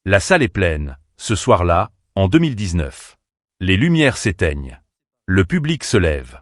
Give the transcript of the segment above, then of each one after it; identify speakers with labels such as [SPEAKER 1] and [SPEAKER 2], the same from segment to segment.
[SPEAKER 1] La salle est pleine, ce soir-là, en 2019. Les lumières s'éteignent. Le public se lève.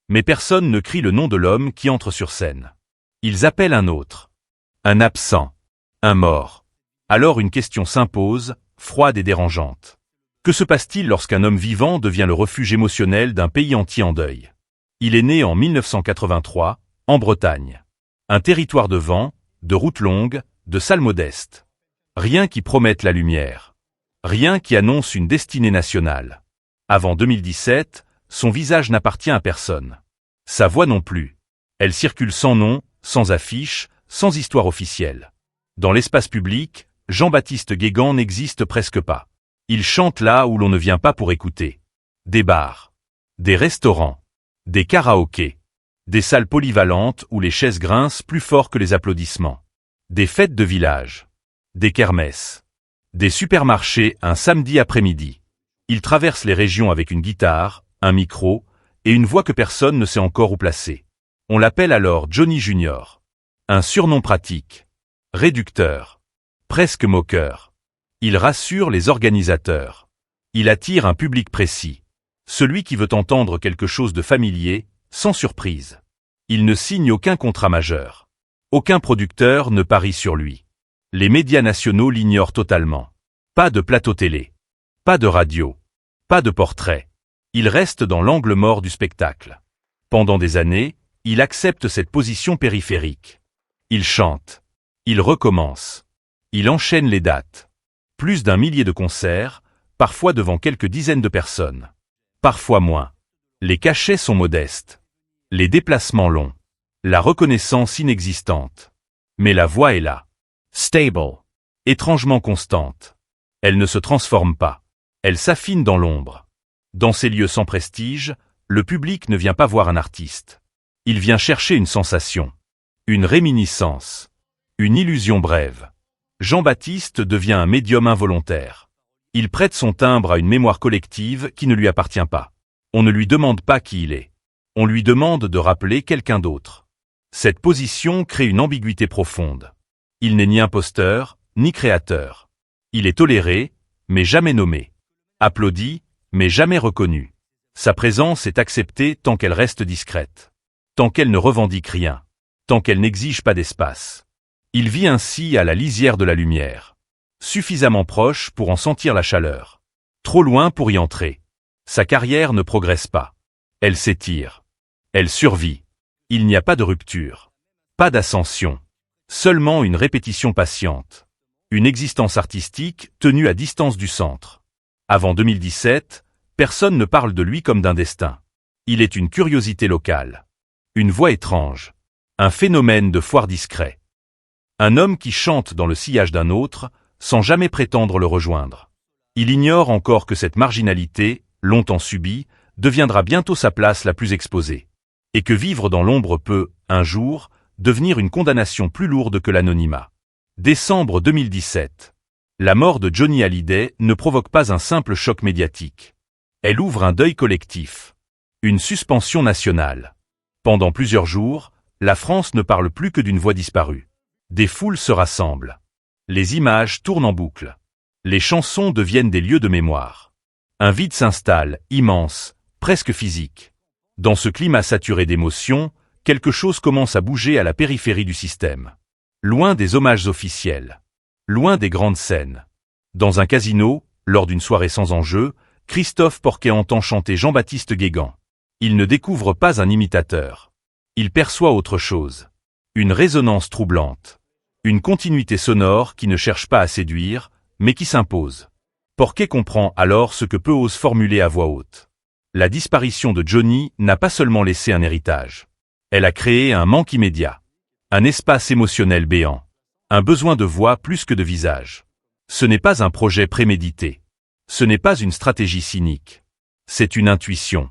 [SPEAKER 1] Mais personne ne crie le nom de l'homme qui entre sur scène. Ils appellent un autre. Un absent. Un mort. Alors une question s'impose, froide et dérangeante. Que se passe-t-il lorsqu'un homme vivant devient le refuge émotionnel d'un pays entier en deuil? Il est né en 1983, en Bretagne. Un territoire de vent, de routes longues, de salles modestes. Rien qui promette la lumière. Rien qui annonce une destinée nationale. Avant 2017, son visage n'appartient à personne. Sa voix non plus. Elle circule sans nom, sans affiche, sans histoire officielle. Dans l'espace public, Jean-Baptiste Guégan n'existe presque pas. Il chante là où l'on ne vient pas pour écouter. Des bars. Des restaurants. Des karaokés. Des salles polyvalentes où les chaises grincent plus fort que les applaudissements. Des fêtes de village. Des kermesses. Des supermarchés un samedi après-midi. Il traverse les régions avec une guitare, un micro, et une voix que personne ne sait encore où placer. On l'appelle alors Johnny Junior. Un surnom pratique. Réducteur. Presque moqueur. Il rassure les organisateurs. Il attire un public précis. Celui qui veut entendre quelque chose de familier, sans surprise. Il ne signe aucun contrat majeur. Aucun producteur ne parie sur lui. Les médias nationaux l'ignorent totalement. Pas de plateau télé. Pas de radio. Pas de portrait. Il reste dans l'angle mort du spectacle. Pendant des années, il accepte cette position périphérique. Il chante. Il recommence. Il enchaîne les dates. Plus d'1 millier de concerts, parfois devant quelques dizaines de personnes. Parfois moins. Les cachets sont modestes. Les déplacements longs. La reconnaissance inexistante. Mais la voix est là. Stable. Étrangement constante. Elle ne se transforme pas. Elle s'affine dans l'ombre. Dans ces lieux sans prestige, le public ne vient pas voir un artiste. Il vient chercher une sensation. Une réminiscence. Une illusion brève. Jean-Baptiste devient un médium involontaire. Il prête son timbre à une mémoire collective qui ne lui appartient pas. On ne lui demande pas qui il est. On lui demande de rappeler quelqu'un d'autre. Cette position crée une ambiguïté profonde. Il n'est ni imposteur, ni créateur. Il est toléré, mais jamais nommé. Applaudi, mais jamais reconnu. Sa présence est acceptée tant qu'elle reste discrète. Tant qu'elle ne revendique rien. Tant qu'elle n'exige pas d'espace. Il vit ainsi à la lisière de la lumière. Suffisamment proche pour en sentir la chaleur. Trop loin pour y entrer. Sa carrière ne progresse pas. Elle s'étire. Elle survit. Il n'y a pas de rupture. Pas d'ascension. Seulement une répétition patiente. Une existence artistique tenue à distance du centre. Avant 2017, personne ne parle de lui comme d'un destin. Il est une curiosité locale. Une voix étrange. Un phénomène de foire discret. Un homme qui chante dans le sillage d'un autre, sans jamais prétendre le rejoindre. Il ignore encore que cette marginalité, longtemps subie, deviendra bientôt sa place la plus exposée. Et que vivre dans l'ombre peut, un jour, devenir une condamnation plus lourde que l'anonymat. Décembre 2017. La mort de Johnny Hallyday ne provoque pas un simple choc médiatique. Elle ouvre un deuil collectif. Une suspension nationale. Pendant plusieurs jours, la France ne parle plus que d'une voix disparue. Des foules se rassemblent. Les images tournent en boucle. Les chansons deviennent des lieux de mémoire. Un vide s'installe, immense, presque physique. Dans ce climat saturé d'émotions, quelque chose commence à bouger à la périphérie du système. Loin des hommages officiels. Loin des grandes scènes. Dans un casino, lors d'une soirée sans enjeu, Christophe Porquet entend chanter Jean-Baptiste Guégan. Il ne découvre pas un imitateur. Il perçoit autre chose. Une résonance troublante. Une continuité sonore qui ne cherche pas à séduire, mais qui s'impose. Porquet comprend alors ce que peu ose formuler à voix haute. La disparition de Johnny n'a pas seulement laissé un héritage. Elle a créé un manque immédiat. Un espace émotionnel béant. Un besoin de voix plus que de visage. Ce n'est pas un projet prémédité. Ce n'est pas une stratégie cynique. C'est une intuition.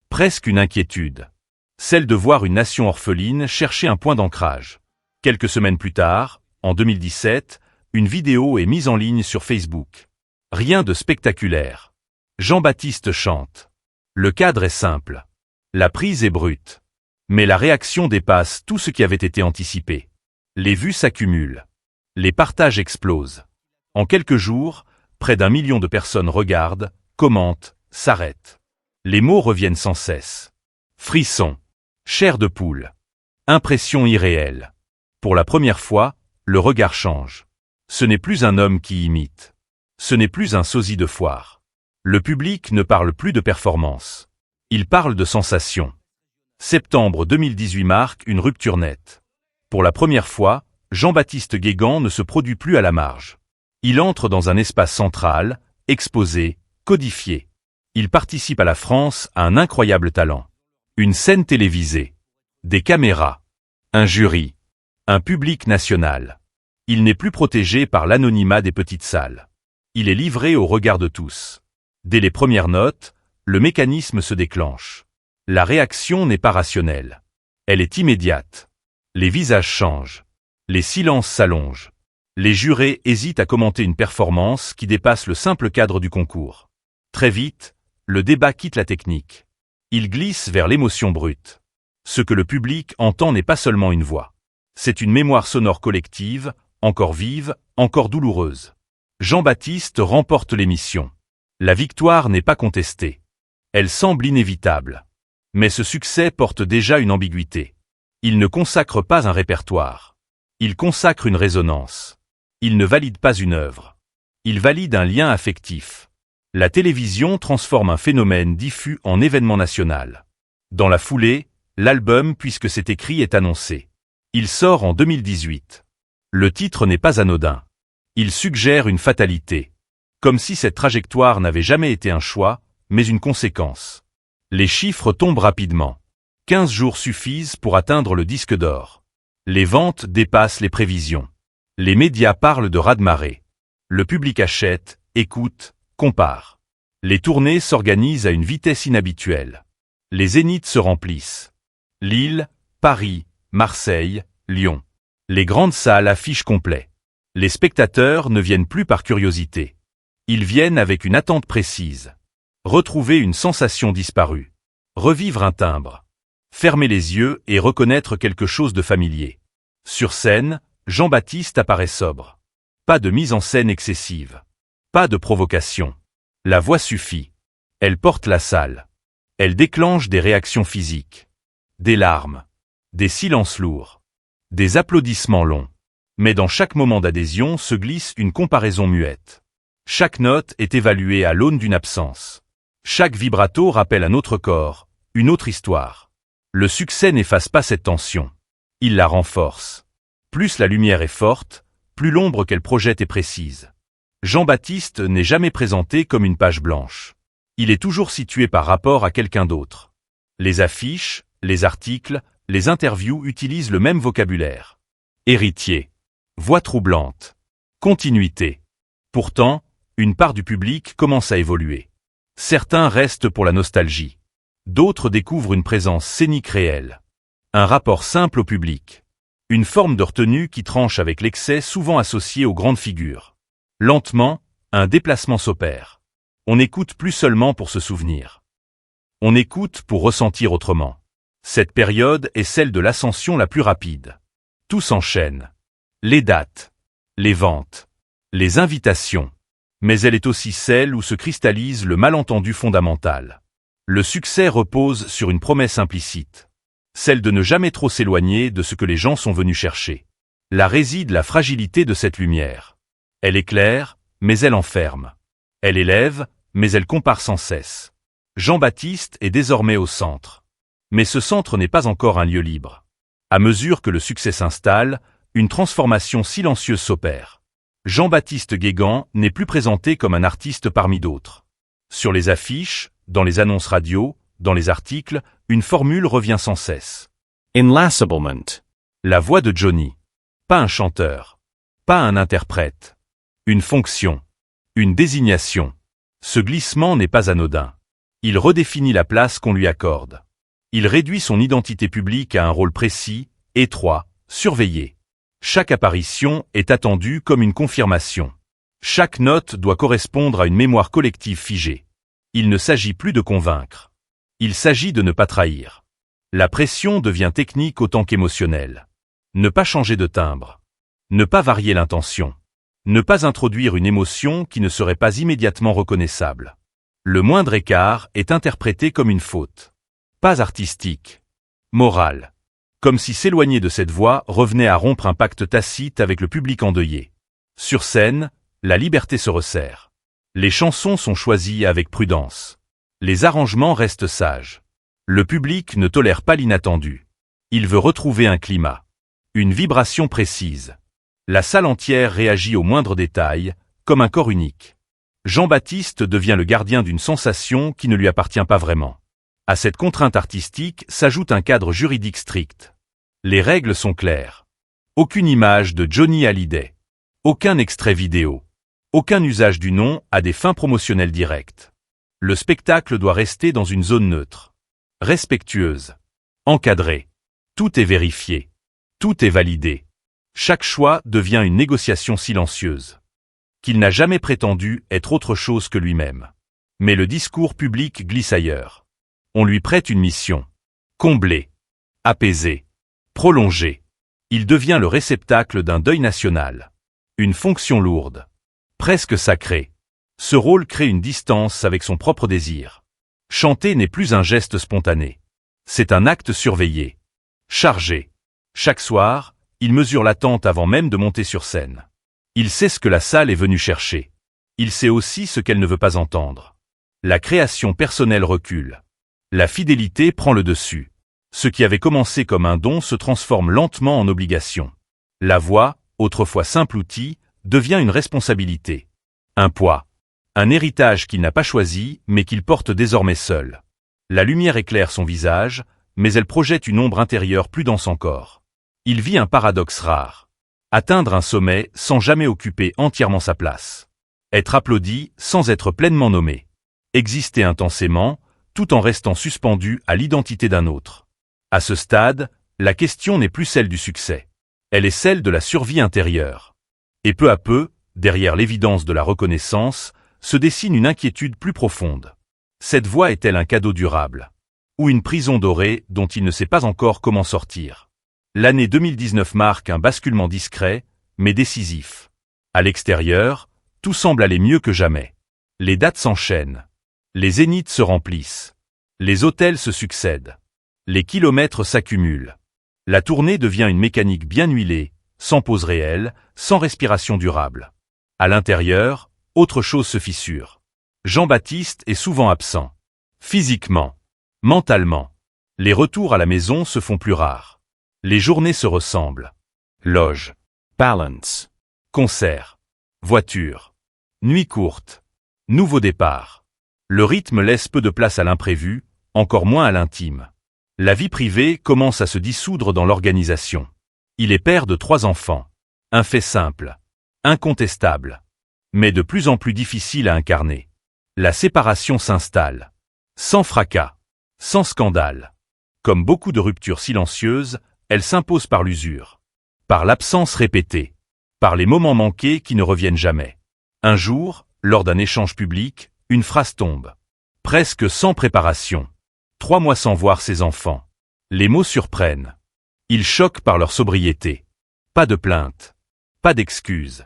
[SPEAKER 1] Presque une inquiétude. Celle de voir une nation orpheline chercher un point d'ancrage. Quelques semaines plus tard, en 2017, une vidéo est mise en ligne sur Facebook. Rien de spectaculaire. Jean-Baptiste chante. Le cadre est simple. La prise est brute. Mais la réaction dépasse tout ce qui avait été anticipé. Les vues s'accumulent. Les partages explosent. En quelques jours, près d'1 million de personnes regardent, commentent, s'arrêtent. Les mots reviennent sans cesse. Frisson. Chair de poule. Impression irréelle. Pour la première fois, le regard change. Ce n'est plus un homme qui imite. Ce n'est plus un sosie de foire. Le public ne parle plus de performance. Il parle de sensation. Septembre 2018 marque une rupture nette. Pour la première fois, Jean-Baptiste Guégan ne se produit plus à la marge. Il entre dans un espace central, exposé, codifié. Il participe à la France à un incroyable talent. Une scène télévisée. Des caméras. Un jury. Un public national. Il n'est plus protégé par l'anonymat des petites salles. Il est livré au regard de tous. Dès les premières notes, le mécanisme se déclenche. La réaction n'est pas rationnelle. Elle est immédiate. Les visages changent. Les silences s'allongent. Les jurés hésitent à commenter une performance qui dépasse le simple cadre du concours. Très vite, le débat quitte la technique. Il glisse vers l'émotion brute. Ce que le public entend n'est pas seulement une voix. C'est une mémoire sonore collective, encore vive, encore douloureuse. Jean-Baptiste remporte l'émission. La victoire n'est pas contestée. Elle semble inévitable. Mais ce succès porte déjà une ambiguïté. Il ne consacre pas un répertoire. Il consacre une résonance. Il ne valide pas une œuvre. Il valide un lien affectif. La télévision transforme un phénomène diffus en événement national. Dans la foulée, l'album Puisque c'est écrit est annoncé. Il sort en 2018. Le titre n'est pas anodin. Il suggère une fatalité. Comme si cette trajectoire n'avait jamais été un choix, mais une conséquence. Les chiffres tombent rapidement. 15 jours suffisent pour atteindre le disque d'or. Les ventes dépassent les prévisions. Les médias parlent de raz-de-marée. Le public achète, écoute, compare. Les tournées s'organisent à une vitesse inhabituelle. Les zéniths se remplissent. Lille, Paris, Marseille, Lyon. Les grandes salles affichent complet. Les spectateurs ne viennent plus par curiosité. Ils viennent avec une attente précise. Retrouver une sensation disparue. Revivre un timbre. Fermer les yeux et reconnaître quelque chose de familier. Sur scène, Jean-Baptiste apparaît sobre. Pas de mise en scène excessive. Pas de provocation. La voix suffit. Elle porte la salle. Elle déclenche des réactions physiques. Des larmes. Des silences lourds. Des applaudissements longs. Mais dans chaque moment d'adhésion se glisse une comparaison muette. Chaque note est évaluée à l'aune d'une absence. Chaque vibrato rappelle un autre corps, une autre histoire. Le succès n'efface pas cette tension. Il la renforce. Plus la lumière est forte, plus l'ombre qu'elle projette est précise. Jean-Baptiste n'est jamais présenté comme une page blanche. Il est toujours situé par rapport à quelqu'un d'autre. Les affiches, les articles, les interviews utilisent le même vocabulaire. Héritier. Voix troublante. Continuité. Pourtant, une part du public commence à évoluer. Certains restent pour la nostalgie. D'autres découvrent une présence scénique réelle. Un rapport simple au public. Une forme de retenue qui tranche avec l'excès souvent associé aux grandes figures. Lentement, un déplacement s'opère. On n'écoute plus seulement pour se souvenir. On écoute pour ressentir autrement. Cette période est celle de l'ascension la plus rapide. Tout s'enchaîne. Les dates, les ventes, les invitations. Mais elle est aussi celle où se cristallise le malentendu fondamental. Le succès repose sur une promesse implicite. Celle de ne jamais trop s'éloigner de ce que les gens sont venus chercher. Là réside la fragilité de cette lumière. Elle éclaire, mais elle enferme. Elle élève, mais elle compare sans cesse. Jean-Baptiste est désormais au centre. Mais ce centre n'est pas encore un lieu libre. À mesure que le succès s'installe, une transformation silencieuse s'opère. Jean-Baptiste Guégan n'est plus présenté comme un artiste parmi d'autres. Sur les affiches, dans les annonces radio, dans les articles, une formule revient sans cesse.
[SPEAKER 2] Enlaceblement.
[SPEAKER 1] La voix de Johnny. Pas un chanteur. Pas un interprète. Une fonction. Une désignation. Ce glissement n'est pas anodin. Il redéfinit la place qu'on lui accorde. Il réduit son identité publique à un rôle précis, étroit, surveillé. Chaque apparition est attendue comme une confirmation. Chaque note doit correspondre à une mémoire collective figée. Il ne s'agit plus de convaincre. Il s'agit de ne pas trahir. La pression devient technique autant qu'émotionnelle. Ne pas changer de timbre. Ne pas varier l'intention. Ne pas introduire une émotion qui ne serait pas immédiatement reconnaissable. Le moindre écart est interprété comme une faute. Pas artistique. Morale. Comme si s'éloigner de cette voie revenait à rompre un pacte tacite avec le public endeuillé. Sur scène, la liberté se resserre. Les chansons sont choisies avec prudence. Les arrangements restent sages. Le public ne tolère pas l'inattendu. Il veut retrouver un climat. Une vibration précise. La salle entière réagit au moindre détail, comme un corps unique. Jean-Baptiste devient le gardien d'une sensation qui ne lui appartient pas vraiment. À cette contrainte artistique s'ajoute un cadre juridique strict. Les règles sont claires. Aucune image de Johnny Hallyday. Aucun extrait vidéo. Aucun usage du nom à des fins promotionnelles directes. Le spectacle doit rester dans une zone neutre. Respectueuse. Encadrée. Tout est vérifié. Tout est validé. Chaque choix devient une négociation silencieuse. Qu'il n'a jamais prétendu être autre chose que lui-même. Mais le discours public glisse ailleurs. On lui prête une mission. Combler. Apaiser. Prolonger. Il devient le réceptacle d'un deuil national. Une fonction lourde. Presque sacrée. Ce rôle crée une distance avec son propre désir. Chanter n'est plus un geste spontané. C'est un acte surveillé. Chargé. Chaque soir, il mesure l'attente avant même de monter sur scène. Il sait ce que la salle est venue chercher. Il sait aussi ce qu'elle ne veut pas entendre. La création personnelle recule. La fidélité prend le dessus. Ce qui avait commencé comme un don se transforme lentement en obligation. La voix, autrefois simple outil, devient une responsabilité. Un poids. Un héritage qu'il n'a pas choisi, mais qu'il porte désormais seul. La lumière éclaire son visage, mais elle projette une ombre intérieure plus dense encore. Il vit un paradoxe rare. Atteindre un sommet sans jamais occuper entièrement sa place. Être applaudi sans être pleinement nommé. Exister intensément, tout en restant suspendu à l'identité d'un autre. À ce stade, la question n'est plus celle du succès. Elle est celle de la survie intérieure. Et peu à peu, derrière l'évidence de la reconnaissance, se dessine une inquiétude plus profonde. Cette voie est-elle un cadeau durable? Ou une prison dorée dont il ne sait pas encore comment sortir? L'année 2019 marque un basculement discret, mais décisif. À l'extérieur, tout semble aller mieux que jamais. Les dates s'enchaînent. Les zéniths se remplissent. Les hôtels se succèdent. Les kilomètres s'accumulent. La tournée devient une mécanique bien huilée, sans pause réelle, sans respiration durable. À l'intérieur, autre chose se fissure. Jean-Baptiste est souvent absent. Physiquement. Mentalement. Les retours à la maison se font plus rares. Les journées se ressemblent. Loge. Balance. Concert. Voiture. Nuit courte. Nouveau départ. Le rythme laisse peu de place à l'imprévu, encore moins à l'intime. La vie privée commence à se dissoudre dans l'organisation. Il est père de 3 enfants. Un fait simple. Incontestable. Mais de plus en plus difficile à incarner. La séparation s'installe. Sans fracas. Sans scandale. Comme beaucoup de ruptures silencieuses, elle s'impose par l'usure. Par l'absence répétée. Par les moments manqués qui ne reviennent jamais. Un jour, lors d'un échange public, une phrase tombe. Presque sans préparation. 3 mois sans voir ses enfants. Les mots surprennent. Ils choquent par leur sobriété. Pas de plainte. Pas d'excuse.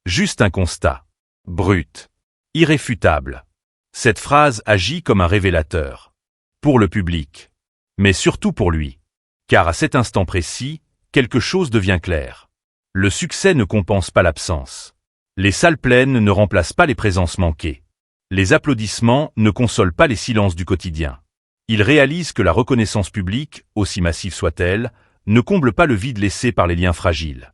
[SPEAKER 1] Juste un constat. Brut. Irréfutable. Cette phrase agit comme un révélateur. Pour le public. Mais surtout pour lui. Car à cet instant précis, quelque chose devient clair. Le succès ne compense pas l'absence. Les salles pleines ne remplacent pas les présences manquées. Les applaudissements ne consolent pas les silences du quotidien. Il réalise que la reconnaissance publique, aussi massive soit-elle, ne comble pas le vide laissé par les liens fragiles.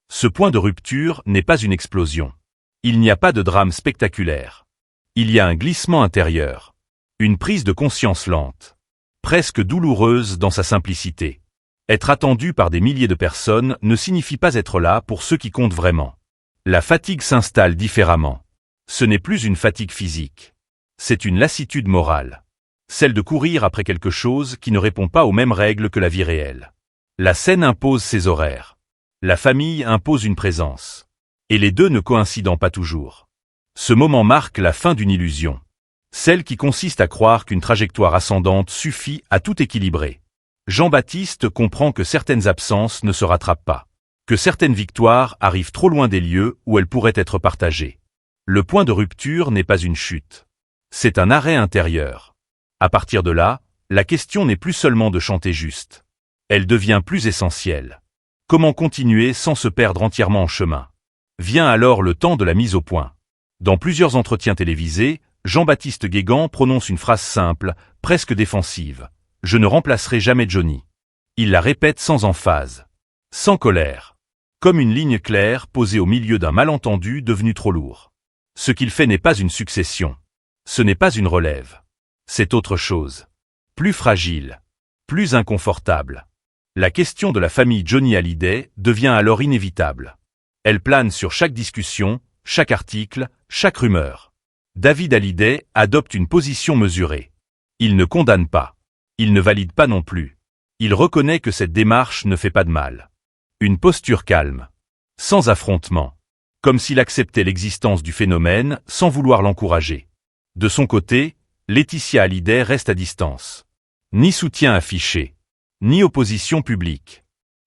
[SPEAKER 1] Ce point de rupture n'est pas une explosion. Il n'y a pas de drame spectaculaire. Il y a un glissement intérieur. Une prise de conscience lente. Presque douloureuse dans sa simplicité. Être attendu par des milliers de personnes ne signifie pas être là pour ceux qui comptent vraiment. La fatigue s'installe différemment. Ce n'est plus une fatigue physique. C'est une lassitude morale. Celle de courir après quelque chose qui ne répond pas aux mêmes règles que la vie réelle. La scène impose ses horaires. La famille impose une présence. Et les deux ne coïncidant pas toujours. Ce moment marque la fin d'une illusion. Celle qui consiste à croire qu'une trajectoire ascendante suffit à tout équilibrer. Jean-Baptiste comprend que certaines absences ne se rattrapent pas. que certaines victoires arrivent trop loin des lieux où elles pourraient être partagées. Le point de rupture n'est pas une chute. C'est un arrêt intérieur. À partir de là, la question n'est plus seulement de chanter juste. Elle devient plus essentielle. Comment continuer sans se perdre entièrement en chemin? Vient alors le temps de la mise au point. Dans plusieurs entretiens télévisés, Jean-Baptiste Guégan prononce une phrase simple, presque défensive. « Je ne remplacerai jamais Johnny ». Il la répète sans emphase, sans colère, comme une ligne claire posée au milieu d'un malentendu devenu trop lourd. Ce qu'il fait n'est pas une succession. Ce n'est pas une relève. C'est autre chose. Plus fragile. Plus inconfortable. La question de la famille Johnny Hallyday devient alors inévitable. Elle plane sur chaque discussion, chaque article, chaque rumeur. David Hallyday adopte une position mesurée. Il ne condamne pas. Il ne valide pas non plus. Il reconnaît que cette démarche ne fait pas de mal. Une posture calme. Sans affrontement. Comme s'il acceptait l'existence du phénomène sans vouloir l'encourager. De son côté, Laetitia Hallyday reste à distance. Ni soutien affiché. Ni opposition publique.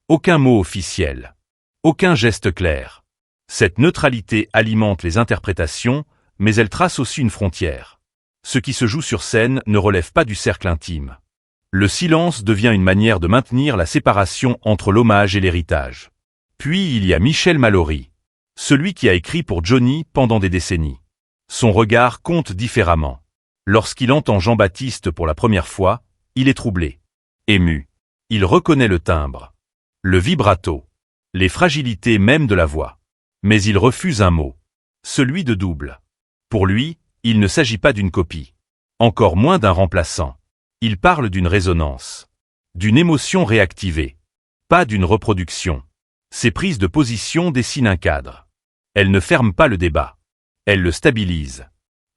[SPEAKER 1] Aucun mot officiel. Aucun geste clair. Cette neutralité alimente les interprétations, mais elle trace aussi une frontière. Ce qui se joue sur scène ne relève pas du cercle intime. Le silence devient une manière de maintenir la séparation entre l'hommage et l'héritage. Puis il y a Michel Mallory. Celui qui a écrit pour Johnny pendant des décennies. Son regard compte différemment. Lorsqu'il entend Jean-Baptiste pour la première fois, il est troublé. Ému. Il reconnaît le timbre. Le vibrato. Les fragilités même de la voix. Mais il refuse un mot. Celui de double. Pour lui, il ne s'agit pas d'une copie. Encore moins d'un remplaçant. Il parle d'une résonance. D'une émotion réactivée. Pas d'une reproduction. Ses prises de position dessinent un cadre. Elles ne ferment pas le débat. Elles le stabilisent.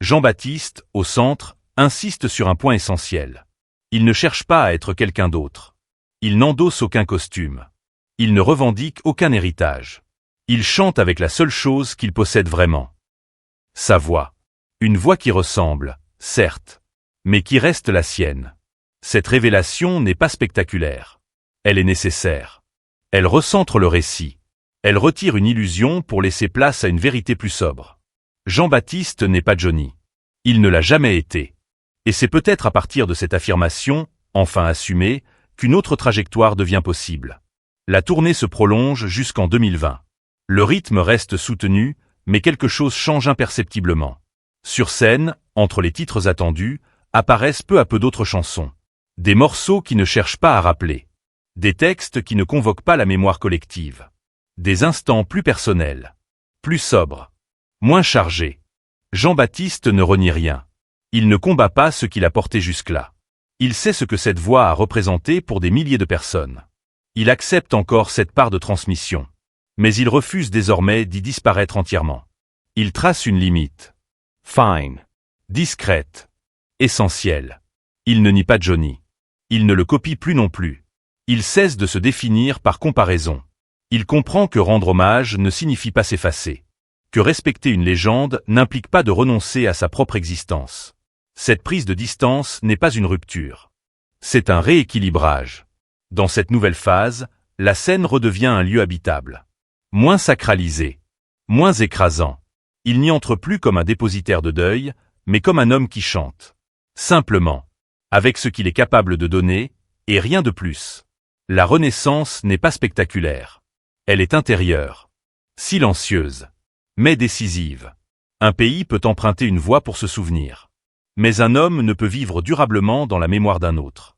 [SPEAKER 1] Jean-Baptiste, au centre, insiste sur un point essentiel. Il ne cherche pas à être quelqu'un d'autre. Il n'endosse aucun costume. Il ne revendique aucun héritage. Il chante avec la seule chose qu'il possède vraiment. Sa voix. Une voix qui ressemble, certes, mais qui reste la sienne. Cette révélation n'est pas spectaculaire. Elle est nécessaire. Elle recentre le récit. Elle retire une illusion pour laisser place à une vérité plus sobre. Jean-Baptiste n'est pas Johnny. Il ne l'a jamais été. Et c'est peut-être à partir de cette affirmation, enfin assumée, qu'une autre trajectoire devient possible. La tournée se prolonge jusqu'en 2020. Le rythme reste soutenu, mais quelque chose change imperceptiblement. Sur scène, entre les titres attendus, apparaissent peu à peu d'autres chansons. Des morceaux qui ne cherchent pas à rappeler. Des textes qui ne convoquent pas la mémoire collective. Des instants plus personnels. Plus sobres. Moins chargés. Jean-Baptiste ne renie rien. Il ne combat pas ce qu'il a porté jusque-là. Il sait ce que cette voix a représenté pour des milliers de personnes. Il accepte encore cette part de transmission. Mais il refuse désormais d'y disparaître entièrement. Il trace une limite. Fine. Discrète. Essentielle. Il ne nie pas Johnny. Il ne le copie plus non plus. Il cesse de se définir par comparaison. Il comprend que rendre hommage ne signifie pas s'effacer. Que respecter une légende n'implique pas de renoncer à sa propre existence. Cette prise de distance n'est pas une rupture. C'est un rééquilibrage. Dans cette nouvelle phase, la scène redevient un lieu habitable. Moins sacralisé. Moins écrasant. Il n'y entre plus comme un dépositaire de deuil, mais comme un homme qui chante. Simplement. Avec ce qu'il est capable de donner, et rien de plus. La renaissance n'est pas spectaculaire. Elle est intérieure. Silencieuse. Mais décisive. Un pays peut emprunter une voix pour se souvenir. Mais un homme ne peut vivre durablement dans la mémoire d'un autre.